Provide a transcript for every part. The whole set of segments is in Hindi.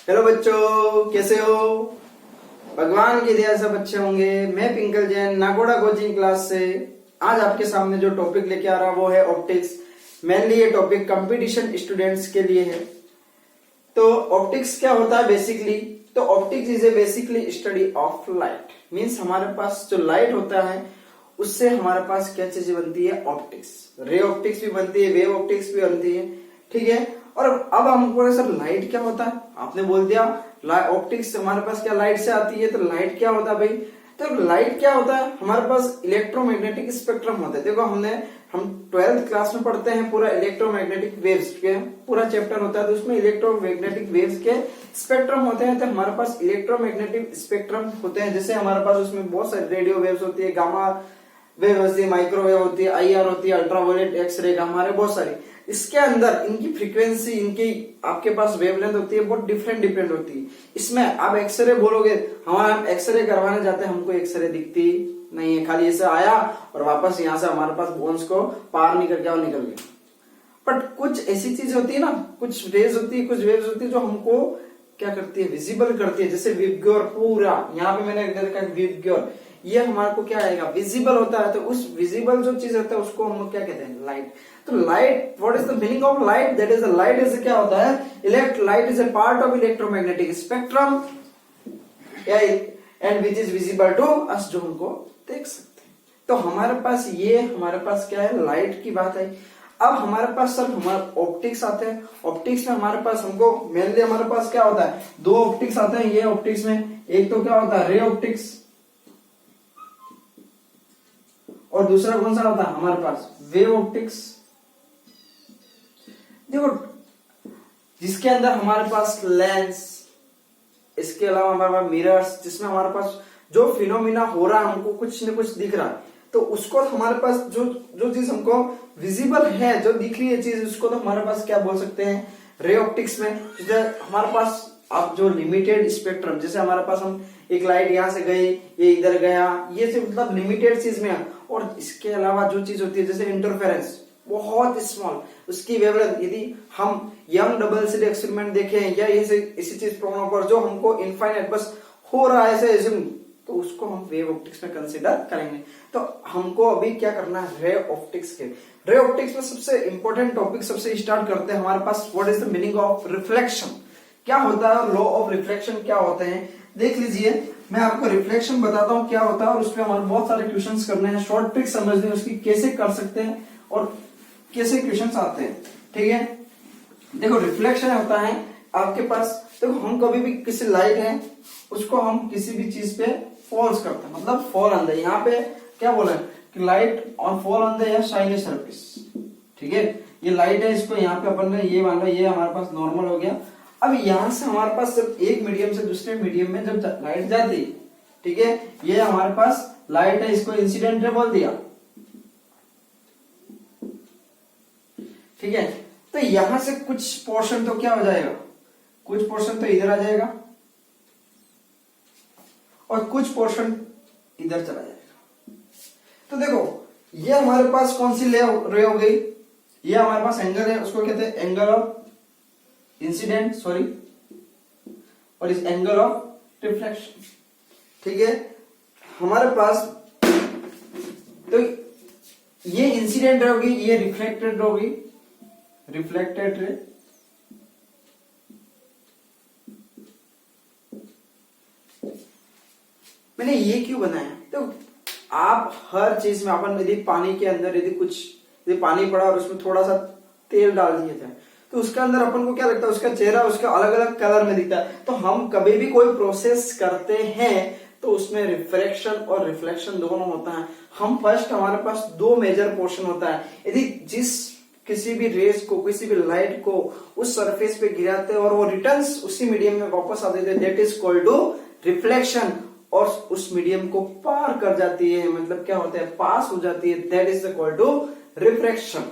हेलो बच्चों, कैसे हो? भगवान की दया से बच्चे होंगे। मैं पिंकल जैन नागोड़ा कोचिंग क्लास से आज आपके सामने जो टॉपिक लेके आ रहा वो है ऑप्टिक्स। मेनली ये टॉपिक कंपटीशन स्टूडेंट्स के लिए है। तो ऑप्टिक्स क्या होता है बेसिकली? तो optics is a basically study of light. Means हमारे पास जो लाइट होता है उससे हमारे पास क्या चीजें बनती है? ऑप्टिक्स। रे ऑप्टिक्स भी बनती है, वेव ऑप्टिक्स भी बनती है, ठीक है। और अब हमको सर लाइट क्या होता है? आपने बोल दिया ऑप्टिक्स हमारे पास क्या लाइट से आती है, तो लाइट क्या होता है भाई? तो लाइट क्या होता है? हमारे पास इलेक्ट्रोमैग्नेटिक स्पेक्ट्रम होता है। देखो हम 12th क्लास में पढ़ते हैं पूरा इलेक्ट्रोमैग्नेटिक वेव्स के पूरा चैप्टर होता है, तो उसमें इलेक्ट्रोमैग्नेटिक वेव्स के स्पेक्ट्रम होते हैं। तो हमारे पास इलेक्ट्रोमैग्नेटिक स्पेक्ट्रम होते हैं, जैसे हमारे पास उसमें बहुत सारी रेडियो वेव्स होती है, गामा वेव होती है, माइक्रोवेव होती है, आईआर होती है, अल्ट्रावायलेट, एक्सरे, गामा रे, बहुत सारी। इसके अंदर इनकी फ्रीक्वेंसी, इनकी आपके पास वेवलेंथ होती है, बहुत डिफरेंट होती है। इसमें आप एक्सरे बोलोगे, हम एक्सरे करवाने जाते हैं, हमको एक्सरे दिखती नहीं है, खाली ऐसे आया और वापस यहाँ से हमारे पास बोन्स को पार निकल गया और निकल गया। बट कुछ ऐसी चीज होती है ना, कुछ रेज होती है, कुछ वेव्स होती है जो हमको क्या करती है? विजिबल करती है। जैसे विबग्योर, पूरा यहाँ पे मैंने देखा विबग्योर, ये हमारे को क्या आएगा? विजिबल होता है। तो उस विजिबल जो चीज होता है उसको हम क्या कहते हैं? लाइट। तो light, what is the meaning of light? That is light is क्या होता है? Light is a part of electromagnetic spectrum and which is visible to us, जो हमको देख सकते हैं। तो हमारे पास क्या है? लाइट की बात है। अब हमारे पास सर हमारे ऑप्टिक्स आते हैं। ऑप्टिक्स में हमारे पास हमको मेनली हमारे पास क्या होता है? दो ऑप्टिक्स आते हैं ये ऑप्टिक्स में। एक तो क्या होता है? रे ऑप्टिक्स, और दूसरा कौन सा होता है हमारे पास? Wave optics. देखो, जिसके अंदर हमारे पास लेंस, इसके अलावा हमारे पास मिरर्स, जिसमें हमारे पास जो फिनोमिना हो रहा है हमको कुछ न कुछ दिख रहा है, तो उसको हमारे पास जो चीज हमको विजिबल है, जो दिख रही है चीज, उसको तो हमारे पास क्या बोल सकते हैं? रे ऑप्टिक्स में। जैसे हमारे पास अब जो लिमिटेड स्पेक्ट्रम, जैसे हमारे पास हम एक लाइट यहां से गई, ये इधर गया, ये सिर्फ मतलब लिमिटेड चीज में है। और इसके अलावा जो चीज होती है जैसे इंटरफेरेंस, बहुत स्मॉल, उसकी वेवलेंथ, यदि हम यंग डबल स्लिट एक्सपेरिमेंट देखें या इसी चीज प्रॉब्लम पर जो हमको इनफाइनाइट बस हो रहा है ऐसे, तो उसको हम वेव ऑप्टिक्स में कंसीडर करेंगे। तो हमको अभी क्या करना है? रे ऑप्टिक्स के। रे ऑप्टिक्स में सबसे इंपॉर्टेंट टॉपिक सबसे स्टार्ट करते हैं हमारे पास, what is the meaning of reflection? क्या होता है? लॉ ऑफ रिफ्लेक्शन क्या होते हैं देख लीजिए। मैं आपको रिफ्लेक्शन बताता हूँ क्या होता है, और उसपे हमारे बहुत सारे क्वेश्चंस करने हैं। शॉर्ट ट्रिक समझनी है उसकी, कैसे कर सकते हैं और कैसे क्वेश्चंस आते हैं, ठीक है। देखो, रिफ्लेक्शन होता है आपके पास, देखो हम कभी भी किसी लाइट है उसको हम किसी भी चीज पे फॉल्स करते हैं, मतलब फॉल ऑन द, यहाँ पे क्या बोला कि light on fall on the या शाइनी सरफेस, ठीक है। ये लाइट है, इसको यहाँ पे अपन ने ये मान लो, ये हमारे पास नॉर्मल हो गया। अब यहां से हमारे पास जब एक मीडियम से दूसरे मीडियम में जब लाइट जाती, ठीक है, ये हमारे पास लाइट है, इसको इंसिडेंट रे बोल दिया, ठीक है। तो यहां से कुछ पोर्शन तो क्या हो जाएगा? कुछ पोर्शन तो इधर आ जाएगा और कुछ पोर्शन इधर चला जाएगा। तो देखो, ये हमारे पास कौन सी रे हो गई? ये हमारे पास एंगल है, उसको कहते हैं एंगल ऑफ इंसिडेंट, सॉरी, और इस एंगल ऑफ रिफ्लेक्शन, ठीक है। हमारे पास तो ये इंसिडेंट रे होगी, ये रिफ्लेक्टेड रे होगी, रिफ्लेक्टेड रे, मैंने ये क्यों बनाया? तो आप हर चीज में अपन यदि पानी के अंदर यदि पानी पड़ा और उसमें थोड़ा सा तेल डाल दिया जाए, तो उसके अंदर अपन को क्या लगता है? उसका चेहरा उसका अलग अलग कलर में दिखता है। तो हम कभी भी कोई प्रोसेस करते हैं तो उसमें रिफ्रैक्शन और रिफ्लेक्शन दोनों होता है। हम फर्स्ट, हमारे पास दो मेजर पोर्शन होता है। यदि किसी भी रेस को, किसी भी लाइट को उस सरफेस पे गिराते हैं और वो रिटर्न्स उसी मीडियम में वापस आते थे, that is called to reflection. और उस मीडियम को पार कर जाती है, मतलब क्या होता है? पास हो जाती है, that is called to refraction,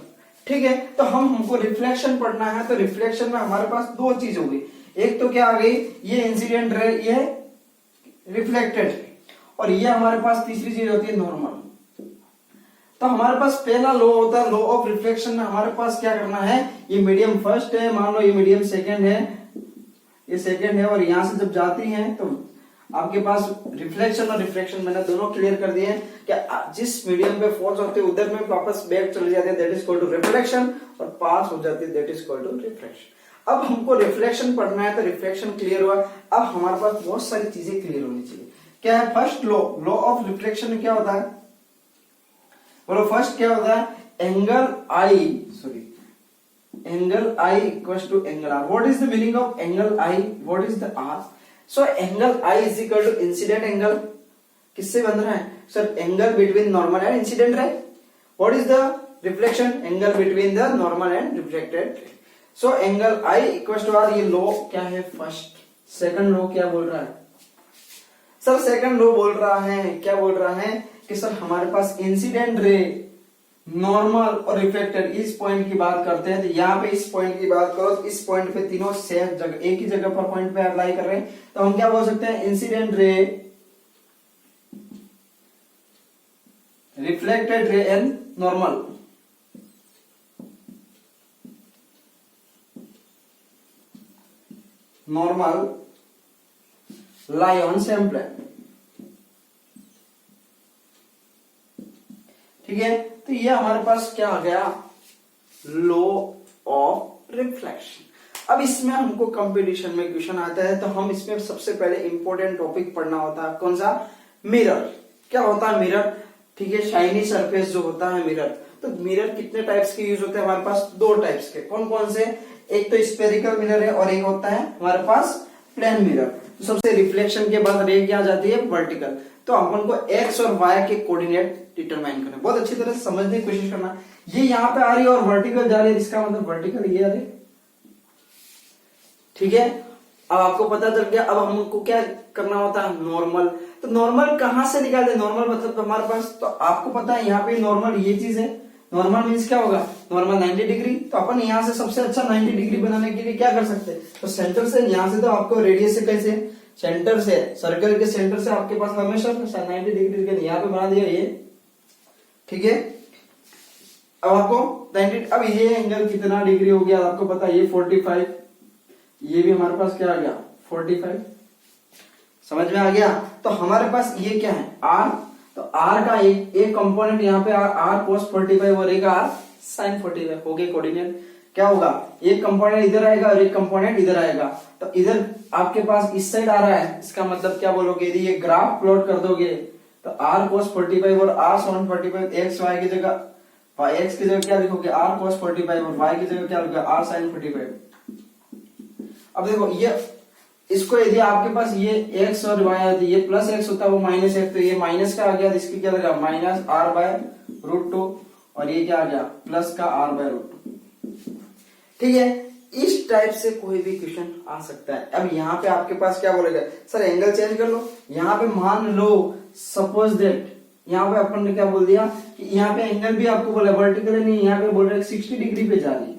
ठीक है। तो हमको रिफ्लेक्शन पढ़ना है, तो रिफ्लेक्शन में हमारे पास दो चीज हो गई। एक तो क्या आ गई? ये इंसिडेंट रे, ये रिफ्लेक्टेड रे, और ये हमारे पास तीसरी चीज होती है नॉर्मल। तो हमारे पास पहला लॉ होता है लॉ ऑफ रिफ्लेक्शन में हमारे पास क्या करना है? ये मीडियम फर्स्ट है, मान लो ये मीडियम सेकंड है, ये सेकंड है, और यहाँ से जब जाती हैं तो आपके पास रिफ्लेक्शन और रिफ्रैक्शन मैंने दोनों क्लियर कर दिए हैं कि जिस मीडियम पे फोर्स होते है उधर में वापस बैक चले जाते हैं, that is called to reflection, और पास हो जाती है that is called to refraction. अब हमको रिफ्लेक्शन पढ़ना है तो रिफ्लेक्शन क्लियर हुआ। अब हमारे पास बहुत सारी चीजें क्लियर होनी चाहिए। क्या है first law, law of reflection में क्या होता है, बोलो फर्स्ट क्या होता है, angle I equals to angle R. What is the meaning of angle I, what is the R? So angle I is equal to incident angle, किससे बन रहा है sir, angle between normal and incident ray. What is the reflection, angle between the normal and reflected ray. So angle I equals to are, ये लॉ क्या है फर्स्ट। सेकंड लॉ क्या बोल रहा है सर, सेकंड लॉ बोल रहा है, क्या बोल रहा है कि सर हमारे पास इंसिडेंट रे, नॉर्मल और रिफ्लेक्टेड, इस पॉइंट की बात करते हैं तो यहाँ पे इस पॉइंट की बात करो तो इस पॉइंट पे तीनों सेम जगह एक ही जगह पर पॉइंट पे अप्लाई कर रहे हैं, तो हम क्या बोल सकते हैं, incident ray, reflected ray and normal. Normal lie on same plane, ठीक है। तो ये हमारे पास क्या आ गया, लॉ ऑफ रिफ्लेक्शन। अब इसमें हमको कंपटीशन में क्वेश्चन आता है तो हम इसमें सबसे पहले इंपॉर्टेंट टॉपिक पढ़ना होता है, कौन सा, मिरर। क्या होता है मिरर, ठीक है, शाइनी सरफेस जो होता है मिरर। तो मिरर कितने टाइप्स के यूज होते हैं हमारे पास, दो टाइप्स के, कौन कौन से, एक तो स्फेरिकल मिरर है और एक होता है हमारे पास प्लेन मिरर। तो सबसे रिफ्लेक्शन के बाद रे क्या आ जाती है, वर्टिकल। तो अपन को एक्स और वाई के कोऑर्डिनेट डिटरमाइन करना, बहुत अच्छी तरह से समझने की कोशिश करना। ये यहाँ पे आ रही है और वर्टिकल जा रही है, इसका मतलब वर्टिकल ये आ रही, ठीक है। अब आपको पता चल गया। अब हमको क्या करना होता है, नॉर्मल। तो नॉर्मल कहां से निकालते हैं, नॉर्मल मतलब तो हमारे पास, तो आपको पता है यहाँ पे नॉर्मल ये चीज है, नॉर्मल मीन्स क्या होगा, नॉर्मल 90 डिग्री। तो अपन यहाँ से सबसे अच्छा 90 डिग्री बनाने के लिए क्या कर सकते हैं, तो सेंटर से, यहाँ से तो आपको रेडियस से कैसे, सेंटर से, सर्कल के सेंटर से आपके पास हमेशा 90 डिग्री के यहाँ पे बना दिया ये, ठीक है। अब आपको 90, अब ये एंगल कितना डिग्री हो गया आपको पता है, ये 45, ये भी हमारे पास क्या आ गया 45, समझ में आ गया। तो हमारे पास ये क्या है, आर। तो आर का एक कंपोनेंट यहाँ पे आर cos 45 और एक आर sin 45 हो गए कोऑर्डिनेट। क्या होगा, एक कंपोनेंट इधर आएगा और एक कंपोनेंट इधर आएगा। तो इधर आपके पास इस साइड आ रहा है, इसका मतलब क्या बोलोगे, यदि ये ग्राफ प्लॉट कर दोगे तो r cos 45 और r sin 45, x y की जगह x की जगह क्या लिखोगे, r cos 45 और y की जगह क्या लिखोगे, r sin 45। अब देखो ये, इसको यदि आपके पास ये x और y आती, ये प्लस x होता है वो माइनस x, तो ये माइनस का आ गया, इसकी क्या लगा, माइनस r बाय रूट 2, और ये क्या आ गया, प्लस का r बाय रूट 2, ठीक है। इस टाइप से कोई भी क्वेश्चन आ सकता है। अब यहाँ पे आपके पास क्या बोलेगा, सर एंगल चेंज कर लो। यहाँ पे मान लो सपोज दैट, यहाँ पे अपन ने क्या बोल दिया कि यहाँ पे एंगल भी आपको बोला वर्टिकल नहीं, यहाँ पे बोल रहा है 60 डिग्री पे जा रही है।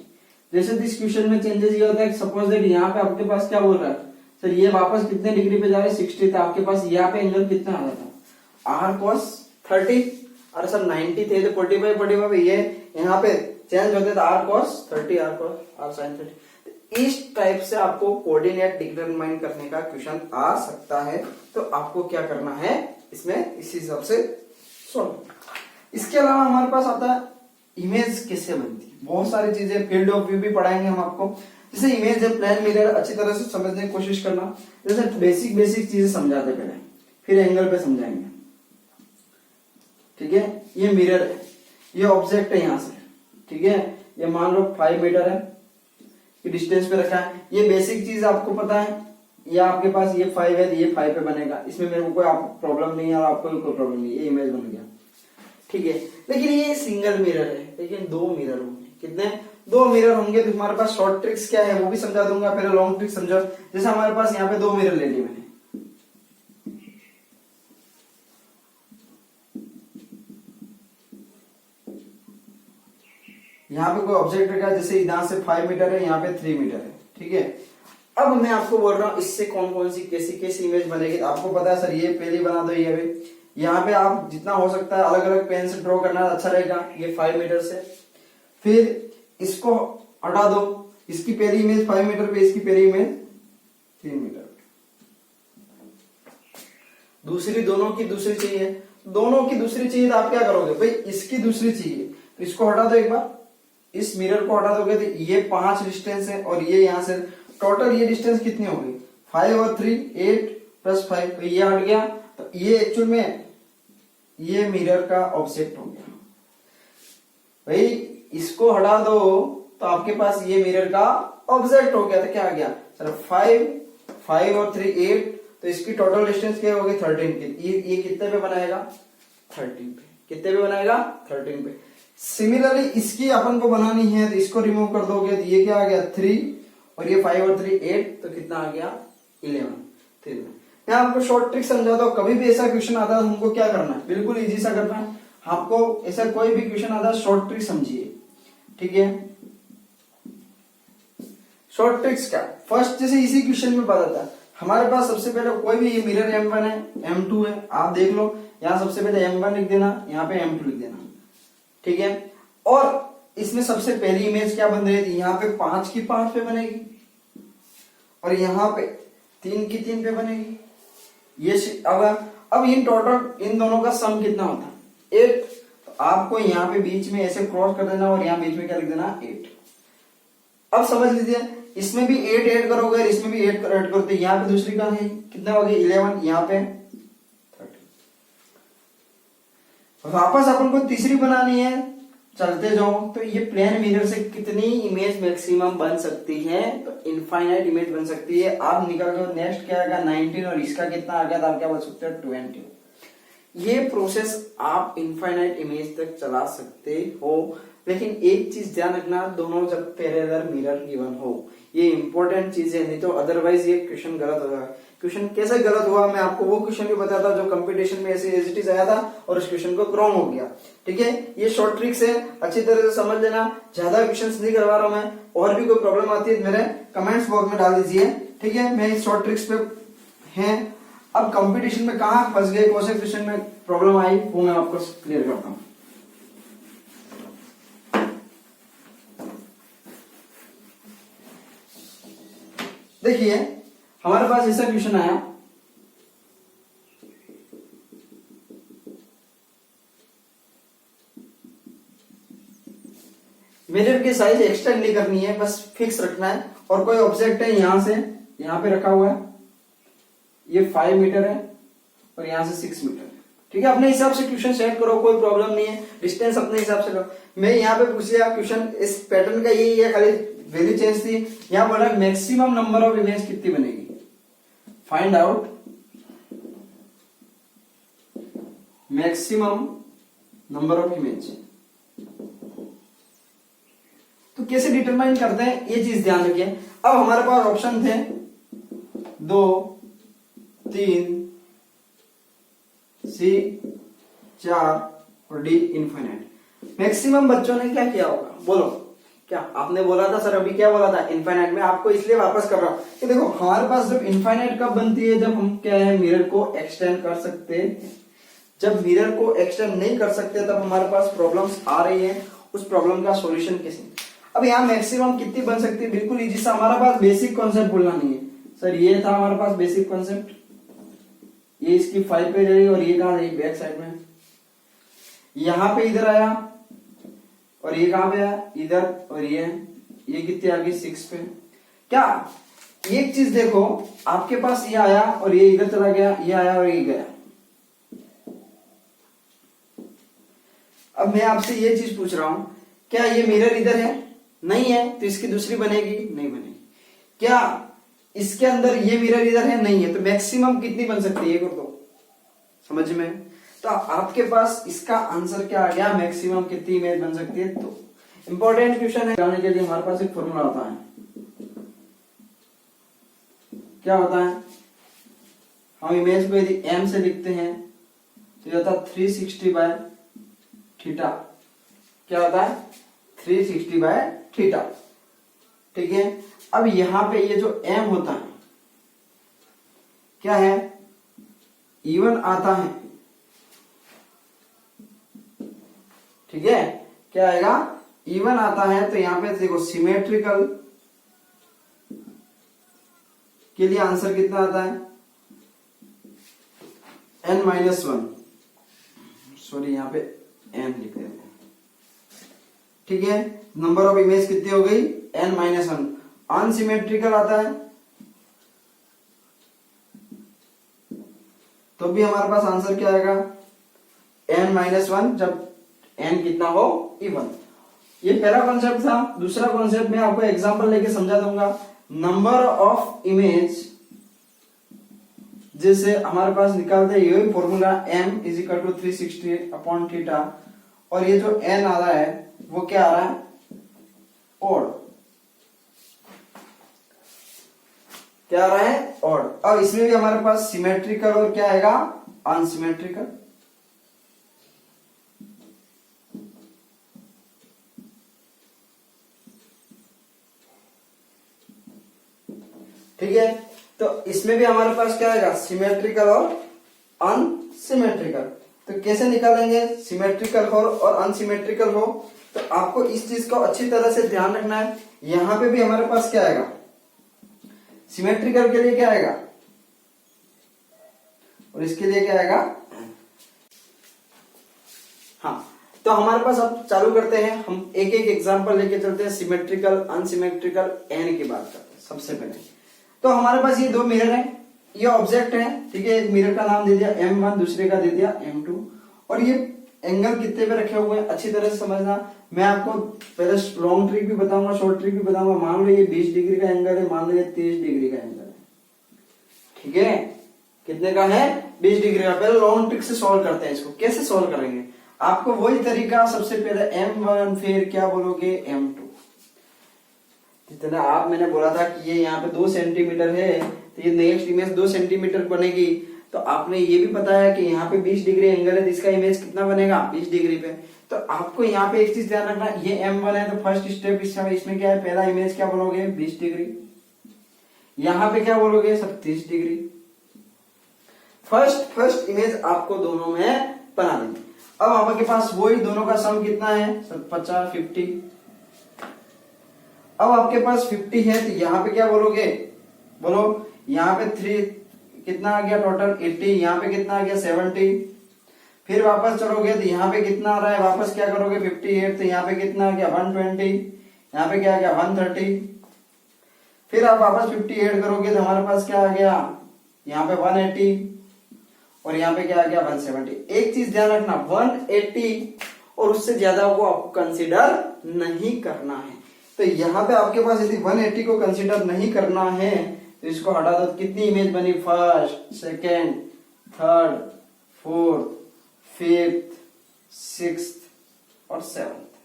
जैसे इस क्वेश्चन में चेंजेस ये होता है, सपोज दैट यहाँ पे आपके पास क्या बोल रहा है, सर ये वापस कितने डिग्री पे जा रहे हैं, 60, था आपके पास यहाँ पे एंगल कितना आ रहा था, r cos 30, और सर 90 थे तो 45 ये यहाँ पे चेंज होते तो r cos 30, r sin 30। इस टाइप से आपको कोऑर्डिनेट डिटरमाइन करने का क्वेश्चन आ सकता है। तो आपको क्या करना है इसमें, इसी हिसाब से सॉल्व। इसके अलावा हमारे पास आता है इमेज कैसे बनती है, बहुत सारी चीजें, फील्ड ऑफ व्यू भी पढ़ाएंगे हम आपको। जैसे इमेज है, प्लेन मिरर, अच्छी तरह से समझने की कोशिश करना। जैसे बेसिक चीजें समझाते पहले, फिर एंगल पे समझाएंगे, ठीक है। ये मिरर है, ये ऑब्जेक्ट है यहाँ से, ठीक है। ये मान लो 5 मीटर है, ये डिस्टेंस पे रखा है। ये बेसिक चीज आपको पता है, ये आपके पास ये 5 है, ये 5 पे बनेगा, इसमें मेरे को कोई प्रॉब्लम नहीं है और आपको भी कोई प्रॉब्लम नहीं, ये इमेज बन गया, ठीक है। लेकिन ये सिंगल मिरर है, लेकिन 2 मिरर होंगे, कितने, 2 मिरर होंगे। तो हमारे पास शॉर्ट ट्रिक्स क्या है वो भी समझा दूंगा, पहले लॉन्ग ट्रिक समझो। जैसे हमारे पास यहाँ पे 2 मिरर ले लिए मैंने, यहाँ पे कोई ऑब्जेक्ट रखा है, जैसे यहाँ से 5 मीटर है, यहाँ पे 3 मीटर है, ठीक है। अब मैं आपको बोल रहा हूँ इससे कौन कौन सी कैसी इमेज बनेगी। तो आपको पता है सर ये पहले बना दो, ये भी यहाँ पे आप जितना हो सकता है अलग अलग पेन से ड्रॉ करना अच्छा रहेगा। ये 5 मीटर से, फिर इसको हटा दो, इसकी पहली इमेज 5 मीटर पे, इसकी पहली इमेज 3 मीटर। दूसरी दोनों की दूसरी चाहिए, दोनों की दूसरी चाहिए तो आप क्या करोगे भाई, इसकी दूसरी चाहिए तो इसको हटा दो एक बार, इस मिरर को हटा दोगे तो ये 5 डिस्टेंस है और ये यहां से टोटल ये डिस्टेंस कितनी होगी 5 और 3 8 प्लस 5, तो ये हट गया, तो ये एक्चुअल में ये मिरर का ऑब्जेक्ट हो गया भाई। इसको हटा दो तो आपके पास ये मिरर का ऑब्जेक्ट हो गया, तो क्या आ गया सर 5 और 3 8, तो इसकी टोटल डिस्टेंस क्या होगी 13 की, ये कितने पे बनाएगा 13 पे, कितने पे बनाएगा 13 पे। सिमिलरली इसकी अपन को बनानी है तो इसको रिमूव कर दोगे तो ये क्या आ गया 3 और ये 5 और 3 8, तो कितना आ गया 11। मैं आपको शॉर्ट ट्रिक समझा दो, कभी भी ऐसा क्वेश्चन आता है हमको क्या करना है, बिल्कुल इजी सा करना है आपको। ऐसा कोई भी क्वेश्चन आता है शॉर्ट ट्रिक समझिए, ठीक है। शॉर्ट ट्रिक्स क्या, फर्स्ट जैसे इसी क्वेश्चन में पता था हमारे पास सबसे पहले कोई भी ये मिरर M1 है M2 है, आप देख लो यहाँ सबसे पहले M1 लिख देना, यहाँ पे M2 लिख देना, ठीक है। और इसमें सबसे पहली इमेज क्या बन रही थी, यहाँ पे 5 की 5 पे बनेगी और यहाँ पे 3 की 3 पे बनेगी। ये अब इन टोटल इन दोनों का सम कितना होता है 8, तो आपको यहाँ पे बीच में ऐसे क्रॉस कर देना और यहाँ बीच में क्या लिख देना 8। अब समझ लीजिए इसमें भी 8 ऐड करोगे, इसमें भी 8 ऐड करोगे, यहाँ पे दूसरी का है कितना हो गया 11, यहाँ पे 30। वापस अपन को तीसरी बनानी है, चलते जाओ तो ये प्लेन मिरर से कितनी इमेज मैक्सिमम बन सकती है, तो इनफाइनाइट इमेज बन सकती है। आप निकाल दो नेक्स्ट क्या आएगा 19 और इसका कितना आ गया, तो आप क्या बोल सकते हो 20। ये प्रोसेस आप इनफाइनाइट इमेज तक चला सकते हो, लेकिन एक चीज ध्यान रखना, दोनों जब पैरेलल मिरर गिवन हो, ये इंपॉर्टेंट चीज है, नहीं तो अदरवाइज ये क्वेश्चन गलत होगा। क्वेश्चन कैसे गलत हुआ मैं आपको वो क्वेश्चन भी बताया था जो कंपटीशन में ऐसे एज इट इज आया था और उस क्वेश्चन को रॉन्ग हो गया, ठीक है। ये शॉर्ट ट्रिक्स है, अच्छी तरह से समझ लेना, ज्यादा क्वेश्चंस नहीं करवा रहा हूं मैं, और भी कोई प्रॉब्लम आती है मेरे कमेंट्स बॉक्स में डाल दीजिए, ठीक है। मैं इस शॉर्ट ट्रिक्स पे हैं। अब कंपटीशन में कहां फंस गए, कौन से क्वेश्चन में प्रॉब्लम आई, वो मैं आपको क्लियर करता हूं। देखिए हमारे पास ऐसा क्वेश्चन आया, मिरर की साइज एक्सटेंड नहीं करनी है, बस फिक्स रखना है, और कोई ऑब्जेक्ट है यहां से यहां पे रखा हुआ है, ये 5 मीटर है और यहां से 6 मीटर है, ठीक है। अपने हिसाब से क्वेश्चन सेट करो, कोई प्रॉब्लम नहीं है, डिस्टेंस अपने हिसाब से लो। मैं यहाँ पे पूछ लिया क्वेश्चन, इस पैटर्न का यही है, खाली वैल्यू चेंज थी। यहां बोला मैक्सिमम नंबर ऑफ इमेज कितनी बनेगी, find out maximum number of image. तो कैसे डिटरमाइन करते हैं ये चीज ध्यान रखिए। अब हमारे पास ऑप्शन थे 2 3 C 4 और D इनफाइनाइट। मैक्सिमम बच्चों ने क्या किया होगा बोलो, क्या आपने बोला था सर, अभी क्या बोला था इनफाइनाइट में, आपको इसलिए वापस कर रहा हूं कि देखो हमारे पास जब इनफाइनाइट कब बनती है, जब हम क्या है मिरर को एक्सटेंड कर सकते हैं। जब मिरर को एक्सटेंड नहीं कर सकते तब हमारे पास प्रॉब्लम्स आ रही है, उस प्रॉब्लम का सॉल्यूशन कैसे। अब यहाँ मैक्सिमम कितनी बन सकती है, बिल्कुल इजी सा, हमारा पास बेसिक कॉन्सेप्ट बोलना नहीं है सर, ये था हमारे पास बेसिक कॉन्सेप्ट, ये इसकी 5 पे जाएगी और ये कहां जाएगी बैक साइड में, यहां पे इधर आया और ये कहां पे आया इधर, और ये कितनी आ गई 6 पे। क्या एक चीज देखो, आपके पास ये आया और ये इधर चला गया, ये आया और ये गया। अब मैं आपसे ये चीज पूछ रहा हूं, क्या ये मिरर इधर है, नहीं है, तो इसकी दूसरी बनेगी, नहीं बनेगी। क्या इसके अंदर ये मिरर इधर है, नहीं है, तो मैक्सिमम कितनी बन सकती है, ये कर दो समझ में। तो आपके पास इसका आंसर क्या आ गया, मैक्सिमम कितनी इमेज बन सकती है। तो इंपॉर्टेंट क्वेश्चन है, जाने के लिए हमारे पास एक फॉर्मूला होता है, क्या होता है, हम इमेज को यदि m से लिखते हैं तो ये होता है 360 बाय थीटा, क्या होता है 360 बाय थीटा, ठीक है। अब यहां पे ये जो m होता है क्या है, इवन आता है, ठीक है, क्या आएगा इवन आता है। तो यहां पे देखो सिमेट्रिकल के लिए आंसर कितना आता है, n-1, सॉरी यहाँ पे n लिख देते हैं, ठीक है। नंबर ऑफ इमेज कितनी हो गई, n-1। अनसिमेट्रिकल आता है तो भी हमारे पास आंसर क्या आएगा, n-1 जब n कितना हो, इवन। ये पहला कॉन्सेप्ट था। दूसरा कॉन्सेप्ट मैं आपको एग्जांपल लेके समझा दूंगा। नंबर ऑफ इमेज, जैसे हमारे पास निकालते हैं यही फॉर्मूला m = 360/θ, और ये जो n आ रहा है वो क्या आ रहा है, ऑड। क्या आ रहा है, ऑड। अब इसमें भी हमारे पास सिमेट्रिकल और क्या आएगा, अनसिमेट्रिकल। ठीक है, तो इसमें भी हमारे पास क्या आएगा, सिमेट्रिकल और अनसिमेट्रिकल। तो कैसे निकालेंगे, सिमेट्रिकल हो और अनसिमेट्रिकल हो, तो आपको इस चीज को अच्छी तरह से ध्यान रखना है। यहां पे भी हमारे पास क्या आएगा, सिमेट्रिकल के लिए क्या आएगा और इसके लिए क्या आएगा। हाँ, तो हमारे पास अब चालू करते हैं, हम एक एक एग्जांपल लेके चलते हैं। सिमेट्रिकल, अनसिमेट्रिकल, एन की बात करते हैं। सबसे पहले तो हमारे पास ये दो मिरर हैं, ये ऑब्जेक्ट है, ठीक है। एक मिरर का नाम दे दिया m1, दूसरे का दे दिया m2, और ये एंगल कितने पे रखे हुए हैं अच्छी तरह से समझना। मैं आपको पहले लॉन्ग ट्रिक भी बताऊंगा, शॉर्ट ट्रिक भी बताऊंगा। मान लो ये 20 डिग्री का एंगल है, मान लो ये 30 डिग्री का एंगल है, ठीक है। कितने का है, 20 डिग्री का। पहले लॉन्ग ट्रिक से सॉल्व करते हैं। इसको कैसे सॉल्व करेंगे, आपको वही तरीका, सबसे पहले m1 फिर क्या बोलोगे m2। जितना आप, मैंने बोला था कि ये यहाँ पे 2 सेंटीमीटर है, तो ये नेक्स्ट इमेज 2 सेंटीमीटर बनेगी। तो आपने ये भी पता है कि यहाँ पे 20 डिग्री एंगल है, तो इसका इमेज कितना बनेगा, 20 डिग्री पे। तो आपको यहाँ पे एक चीज ध्यान रखना, ये m1 है, तो फर्स्ट स्टेप इसमें क्या है, पहला इमेज क्या बोलोगे, 20 डिग्री। यहाँ पे क्या बोलोगे, सब 30 डिग्री। फर्स्ट इमेज आपको दोनों में बना देंगे। अब आपके पास वही दोनों का सम कितना है, 50। अब आपके पास 50 है, तो यहाँ पे क्या बोलोगे, बोलो। यहाँ पे 3 कितना आ गया टोटल, 80। यहाँ पे कितना आ गया, 70। फिर वापस चलोगे तो यहाँ पे कितना आ रहा है, वापस क्या करोगे, 58। तो यहाँ पे कितना आ गया, 120। यहाँ पे क्या आ गया, 130। फिर आप वापस 50 ऐड करोगे तो हमारे पास क्या आ गया, यहाँ पे 180, और यहाँ पे क्या आ गया, 170। एक चीज ध्यान रखना, 180 और उससे ज्यादा को आपको कंसीडर नहीं करना है। तो यहाँ पे आपके पास यदि 180 को कंसीडर नहीं करना है तो इसको हटा दो। कितनी इमेज बनी, first, second, third, fourth, fifth, sixth और सेवंथ,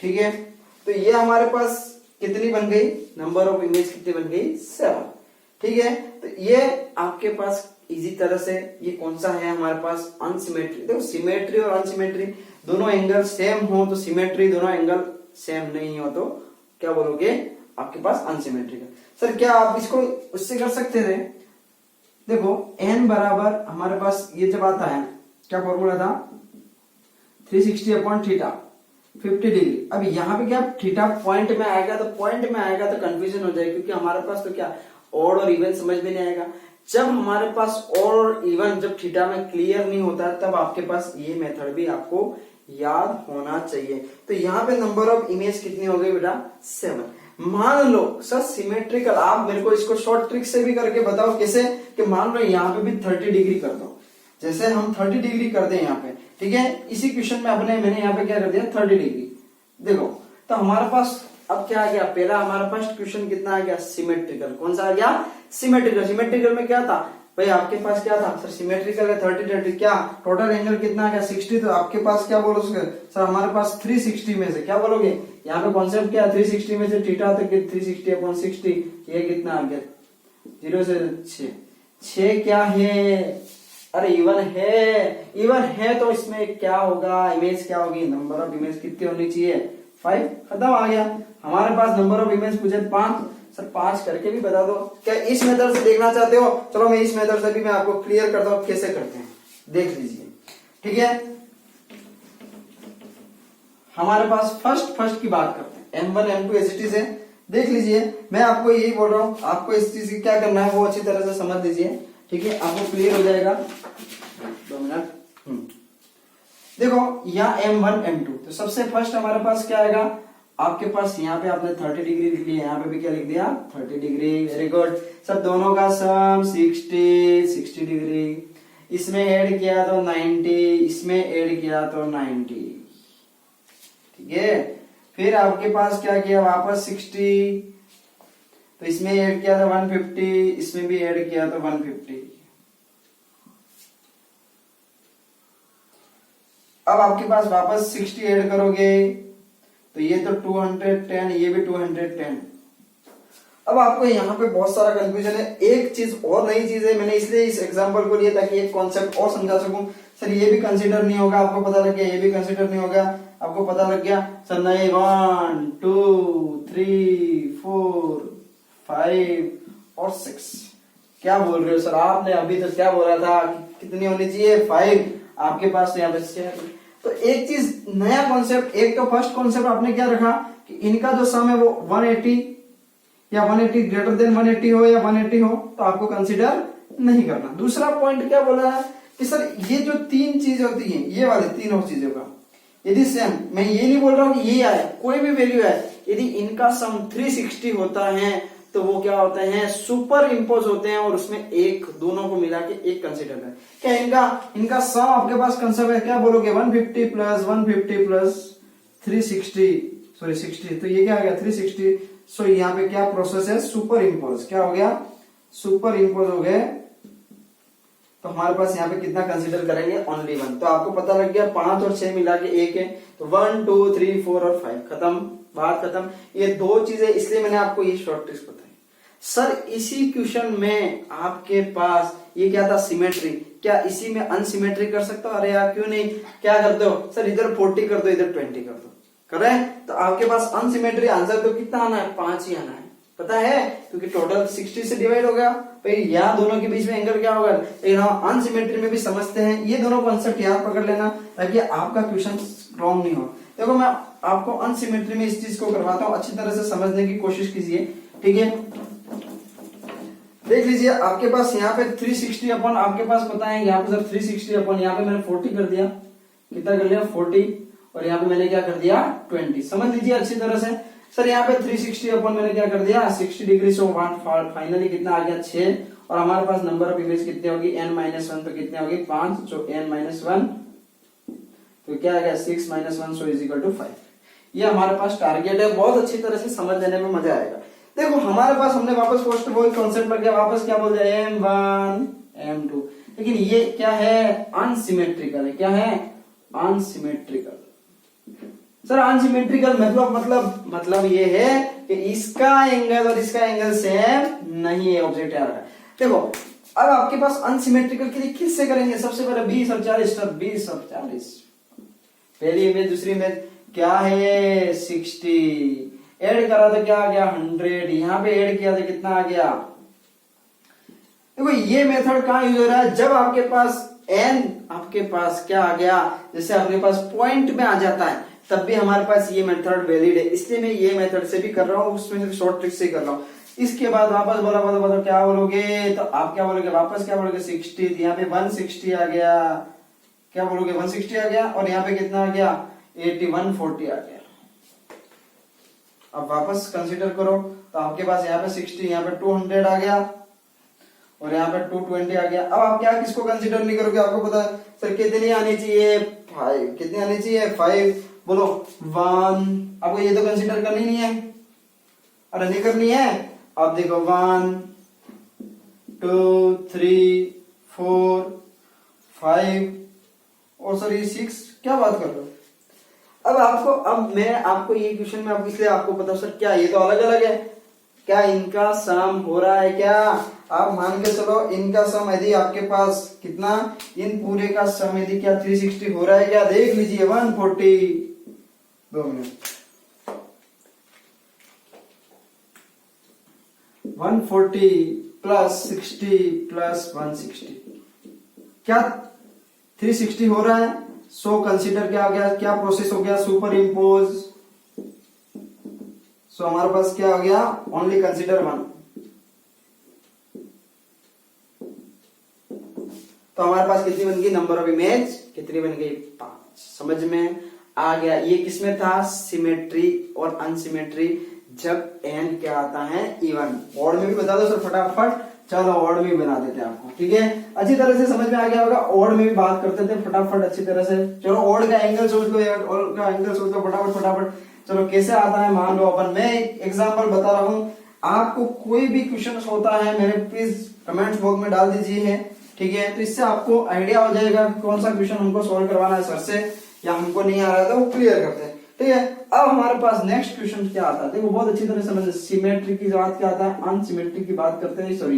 ठीक है। तो ये हमारे पास कितनी बन गई, नंबर ऑफ इमेज कितनी बन गई, 7, ठीक है। तो ये आपके पास इजी तरह से, ये कौन सा है हमारे पास, अनसिमेट्री। देखो, सिमेट्री और अनसिमेट्री दोनों एंगल सेम हो तो सिमेट्री, दोनों एंगल सेम नहीं हो तो क्या बोलोगे, आपके पास अनसिमेट्रिकल। सर क्या आप इसको उससे कर सकते थे, देखो n बराबर हमारे पास ये जब आता है, क्या फॉर्मूला था, 360/θ, 50 डिग्री। अब यहाँ पे क्या थीटा पॉइंट में आएगा, तो पॉइंट में आएगा तो कंफ्यूजन हो जाएगा, क्योंकि हमारे पास तो क्या ऑड और इवन समझ में नहीं आएगा। जब हमारे पास ऑड और इवन जब थीटा में क्लियर नहीं होता तब आपके पास ये मेथड भी आपको याद होना चाहिए। तो यहाँ पे नंबर ऑफ इमेज कितनी हो गई बेटा, 7। मान लो सर सिमेट्रिकल, आप मेरे को इसको शॉर्ट ट्रिक से भी करके बताओ कैसे, कि मान लो यहाँ पे भी 30 डिग्री कर दो, जैसे हम 30 डिग्री कर दें यहाँ पे, ठीक है। इसी क्वेश्चन में मैंने यहाँ पे क्या कर दिया, 30 डिग्री। देखो तो हमारे पास अब क्या आ गया, पहला हमारा फर्स्ट क्वेश्चन कितना आ गया, सिमेट्रिकल। कौन सा आ गया, सिमेट्रिकल। सिमेट्रिकल में क्या था भाई, आपके पास क्या था सर, सिमेट्रिकल है 30, क्या टोटल एंगल कितना आ गया, 60। तो आपके पास क्या बोलोगे सर, हमारे पास 360 में से क्या बोलोगे, यहाँ पे कॉन्सेप्ट क्या है, 360 में से थीटा तो 360/60, ये कितना आ गया, 0 से 6 क्या है, अरे इवन है। इवन है तो इसमें क्या होगा, इमेज क्या होगी, नंबर ऑफ इमेज कितनी होनी चाहिए, 5। खत्म, आ गया हमारे पास नंबर ऑफ इमेज पूछे 5। सर 5 करके भी बता दो, क्या इस मेथड से देखना चाहते हो, चलो मैं इस मेथड से भी मैं आपको क्लियर करता हूं कैसे करते हैं, देख लीजिए, ठीक है। हमारे पास फर्स्ट की बात करते हैं, m1 m2 as it is है। देख लीजिए, मैं आपको यही बोल रहा हूँ, आपको इस चीज की क्या करना है वो अच्छी तरह से समझ लीजिए, ठीक है, आपको क्लियर हो जाएगा। 2 मिनट। देखो यहाँ M1 M2, तो सबसे फर्स्ट हमारे पास क्या आएगा, आपके पास यहाँ पे आपने 30 डिग्री लिख लिया, यहाँ पे भी क्या लिख दिया 30 डिग्री, वेरी गुड। सब दोनों का सम 60 डिग्री, इसमें ऐड किया तो 90, इसमें ऐड किया तो 90, ठीक है। फिर आपके पास क्या किया वापस 60, तो इसमें ऐड किया था 150, इसमें भी ऐड किया तो 150। अब आपके पास वापस 60 ऐड करोगे तो ये तो 210, ये भी 210। अब आपको यहाँ पे बहुत सारा कंफ्यूजन है। एक चीज और नई चीज है, मैंने इसलिए इस एग्जांपल को लिया ताकि एक कॉन्सेप्ट और समझा सकूं। सर ये भी कंसीडर नहीं होगा, आपको पता लग गया, ये भी कंसीडर नहीं होगा, आपको पता लग गया। सर नहीं, 1 2 3 4 5 और 6, क्या बोल रहे हो सर आपने? अभी तो क्या बोला था, कितनी होनी चाहिए 5, आपके पास तो यहाँ पे 6। तो एक चीज नया कॉन्सेप्ट, एक तो फर्स्ट कॉन्सेप्ट आपने क्या रखा कि इनका जो सम है वो 180 या 180 ग्रेटर देन 180 हो या 180 हो, तो आपको कंसीडर नहीं करना। दूसरा पॉइंट क्या बोला है कि सर ये जो 3 चीज होती हैं, ये वाले तीनों चीजों का यदि सेम, मैं ये नहीं बोल रहा हूं कि ये आया कोई भी वैल्यू है, यदि इनका सम 360 होता है तो वो क्या होते हैं, सुपर इम्पोज होते हैं, और उसमें एक दोनों को मिला के एक कंसीडर है। क्या इनका सम आपके पास कंसेप्ट है, क्या बोलोगे 150 प्लस 150 प्लस 360, सॉरी 60, तो ये क्या आ गया 360। सो यहाँ पे क्या प्रोसेस है, सुपर इम्पोज, क्या हो गया सुपर इम्पोज हो गए। तो हमारे पास यहाँ पे कितना कंसीडर करेंगे, ओनली 1। तो आपको पता लग गया 5 और 6 मिला के 1 है, तो 1 2 3 4 और 5, खत्म, बात खत्म। ये 2 चीजें, इसलिए मैंने आपको ये शॉर्ट ट्रिक्स बताई। सर इसी क्वेश्चन में आपके पास ये क्या था, सिमेट्री, क्या इसी में अनसिमेट्री कर सकता हूं? अरे यार क्यों नहीं, क्या करते हो सर, इधर 40 कर दो, इधर 20 कर दो, करें तो आपके पास अनसिमेट्री आंसर तो कितना आना है, 5 ही आना है, पता है, क्योंकि टोटल 60 से डिवाइड हो गया। भाई यहाँ दोनों के बीच में एंगल क्या होगा, लेकिन हम अनसिमेट्री में भी समझते हैं। ये दोनों कॉन्सेप्ट याद पकड़ लेना ताकि आपका क्वेश्चन रॉन्ग नहीं हो। देखो मैं आपको अनसिमेट्री में इस चीज को करवाता हूँ, अच्छी तरह से समझने की कोशिश कीजिए, ठीक है। देख लीजिए आपके पास यहाँ पे 360 अपन, आपके पास पता है यहाँ पे सर 360 अपन, यहाँ पे मैंने 40 कर दिया, कितना कर लिया 40, और यहाँ पे मैंने क्या कर दिया 20। समझ लीजिए अच्छी तरह से। सर यहाँ पे 360 अपन मैंने क्या कर दिया 60 डिग्री से, फाइनली कितना आ गया 6, और हमारे पास नंबर ऑफ इमेज कितने होगी n-1, तो कितने होगी 5, जो n-1 तो क्या आ गया 6 - 1 सो इज इक्वल टू 5। ये हमारे पास टारगेट है, बहुत अच्छी तरह से समझ लेने में मजा आएगा। देखो हमारे पास हमने वापस फर्स्ट वही कॉन्सेप्ट लग गया, वापस क्या बोल दिया M1 M2, लेकिन ये क्या है अनसिमेट्रिकल है, क्या है अनसिमेट्रिकल। सर अनसिमेट्रिकल मतलब ये है कि इसका एंगल और इसका एंगल सेम नहीं है, ऑब्जेक्ट याद रखना। देखो अब आपके पास अनसिमेट्रिकल के लिए किससे करेंगे, सबसे पहले 20 और 40, 20 और 40, पहली इमेज दूसरी इमेज क्या है 60, ऐड करा तो क्या आ गया 100, यहाँ पे ऐड किया तो कितना आ गया। देखो ये मेथड कहाँ यूज हो रहा है, जब आपके पास n आपके पास क्या आ गया, जैसे आपके पास पॉइंट में आ जाता है, तब भी हमारे पास ये मेथड वैलिड है, इसलिए मैं ये मेथड से भी कर रहा हूँ, उसमें से शॉर्ट ट्रिक से कर रहा हूँ। इसके बाद वापस बोलो क्या बोलोगे, तो आप क्या बोलोगे वापस क्या बोलोगे 60, यहाँ पे 160 आ गया, क्या बोलोगे 160 आ गया, और यहाँ पे कितना आ गया 80 140 आ गया। अब वापस कंसीडर करो तो आपके पास यहाँ पे 60, यहाँ पे 200 आ गया, और यहाँ पे 220 आ गया। अब आप क्या किसको कंसीडर नहीं करोगे, आपको पता है सर कितनी आनी चाहिए 5, कितनी आनी चाहिए 5, बोलो 1, आपको ये तो कंसीडर करनी नहीं है, अरे नहीं करनी है। अब देखो 1 2 3 4 5 और सर ये 6, क्या बात कर रहे हो। अब मैं आपको ये क्वेश्चन में आपको इसलिए आपको पता सर क्या ये तो अलग अलग है, क्या इनका सम हो रहा है, क्या आप मान के चलो इनका सम यदि आपके पास कितना, इन पूरे का सम यदि क्या 360 हो रहा है क्या, देख लीजिए 140, 2 मिनट 140 प्लस 60 प्लस 160, क्या 360 हो रहा है। सो कंसीडर क्या हो गया, क्या प्रोसेस हो गया, सुपर सो हमारे पास क्या हो गया, ओनली कंसिडर 1। तो हमारे पास कितनी बन गई, नंबर ऑफ इमेज कितनी बन गई, 5। समझ में आ गया। ये किसमें था, सिमेट्री और अनसिमेट्री, जब एन क्या आता है, इवन। ऑड में भी बता दो सर फटाफट, चलो ऑड में भी बना देते हैं आपको, ठीक है। अच्छी तरह से समझ में आ गया होगा। ऑड में भी बात करते थे फटाफट अच्छी तरह से। चलो ऑड का एंगल सोच लो यार, ऑड का एंगल सोच लो फटाफट फटाफट। चलो कैसे आता है, मान लो अपन, मैं एक एग्जांपल बता रहा हूं आपको। कोई भी क्वेश्चन होता है मेरे प्लीज कमेंट बॉक्स में डाल दीजिए, ठीक है। तो इससे आपको आइडिया हो जाएगा कौन सा क्वेश्चन हमको सॉल्व करवाना है सर से, या हमको नहीं आ रहा था वो क्लियर करते हैं, ठीक है। अब हमारे पास नेक्स्ट क्वेश्चन क्या आता है, देखो बहुत अच्छी तरह से समझ। सिमेट्री की बात क्या आता है, अनसिमेट्री की बात करते हैं, सॉरी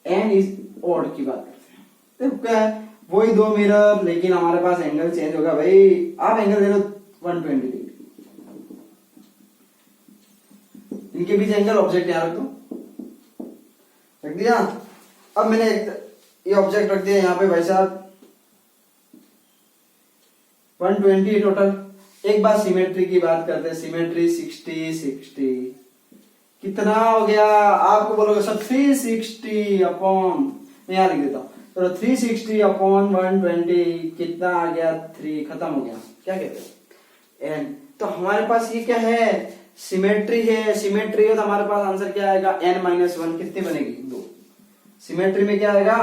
एन इज ऑड की बात करते हैं। देखो क्या है, वही 2 मिरर, लेकिन हमारे पास एंगल चेंज होगा भाई। आप एंगल दे दो 120 डिग्री, इनके बीच एंगल ऑब्जेक्ट यहाँ रख दो, रख दिया। अब मैंने ये ऑब्जेक्ट रख दिया यहाँ पे भाई साहब, 120 टोटल। एक बार सिमेट्री की बात करते हैं, सिमेट्री 60 कितना हो गया, आपको बोलोगे सर 360 अपॉन, मैं यहाँ लिख देता हूँ, तो 360 अपॉन 120 कितना आ गया, 3, खत्म हो गया। क्या कहते हैं, एन। तो हमारे पास ये क्या है, सिमेट्री है। सिमेट्री है तो हमारे पास आंसर क्या आएगा, n-1 कितनी बनेगी, 2। सिमेट्री में क्या आएगा,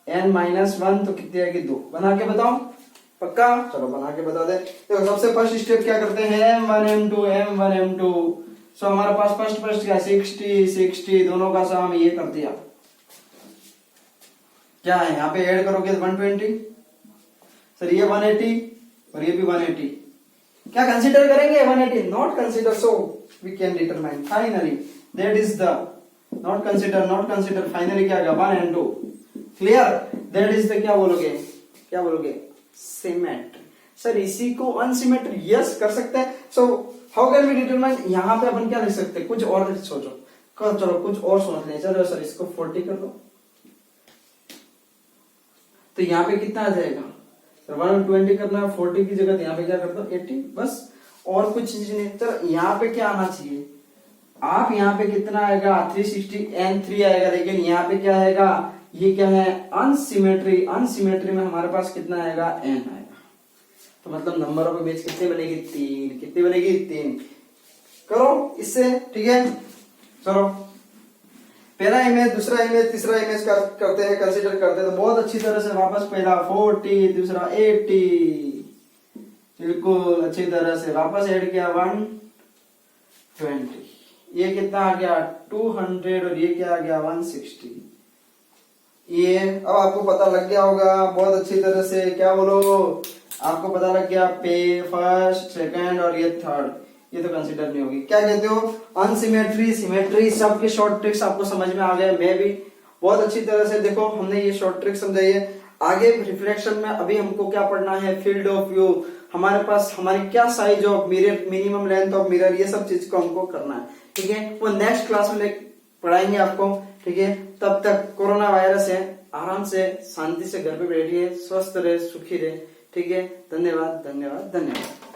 n-1 तो कितनी आएगी, 2। बना के बताओ, पक्का, चलो बना के बता दे। देखो सबसे फर्स्ट स्टेप क्या करते हैं, m1 m2 सो हमारे पास फर्स्ट क्या 60 दोनों का सम ये कर दिया। क्या है यहाँ पे ऐड करोगे 120, सर ये 180 और ये भी 180, क्या कंसीडर करेंगे 180, not consider, so we can determine finally that is the not consider finally क्या होगा 1 and 2, clear, that is the क्या बोलोगे सिमेट्री। सर इसी को अनसिमेट्री, यस कर सकते हैं। So how can we determine, यहाँ पे अपन क्या लिख सकते हैं, कुछ और सोचो, चलो कुछ और सोच लें। चलो सर इसको 40 कर दो, तो यहाँ पे कितना आ जाएगा, 120 करना है, 40 की जगह यहाँ पे क्या कर दो 80, बस और कुछ चीज नहीं। तो यहाँ पे क्या आना चाहिए, आप यहाँ पे कितना आएगा 360 n3 आएगा, लेकिन यहाँ पे क्या आएगा, ये क्या है अनसिमेट्री में हमारे पास कितना आएगा, n आएगा। तो मतलब नंबर ऑफ इमेज कितनी बनेगी, 3। कितनी बनेगी, 3। करो इससे, ठीक है। चलो पहला इमेज, दूसरा इमेज, तीसरा इमेज करते हैं, कंसीडर करते हैं। तो बहुत अच्छी तरह से वापस, पहला 40, दूसरा 80, बिल्कुल अच्छी तरह से वापस ऐड किया 120, ये कितना आ गया 200 और ये क्या आ गया 160। ये अब आपको पता लग गया होगा बहुत अच्छी तरह से, क्या बोलो, आपको पता लग गया पे फर्स्ट, सेकंड और ये थर्ड, ये तो कंसीडर नहीं होगी। क्या कहते हो, अनसिमेट्री, सिमेट्री, सबके शॉर्ट ट्रिक्स आपको समझ में आ गए। मैं भी बहुत अच्छी तरह से, देखो हमने ये शॉर्ट ट्रिक समझाई है। आगे रिफ्लेक्शन में अभी हमको क्या पढ़ना है, फील्ड ऑफ व्यू, हमारे पास हमारी क्या size of mirror, minimum length of mirror, ये सब चीज को हमको करना है, ठीक है। वो नेक्स्ट क्लास में पढ़ाएंगे आपको, ठीक है। तब तक कोरोना वायरस है, आराम से शांति से घर पे बैठिए, स्वस्थ रहे, सुखी रहे, ठीक है। धन्यवाद धन्यवाद धन्यवाद।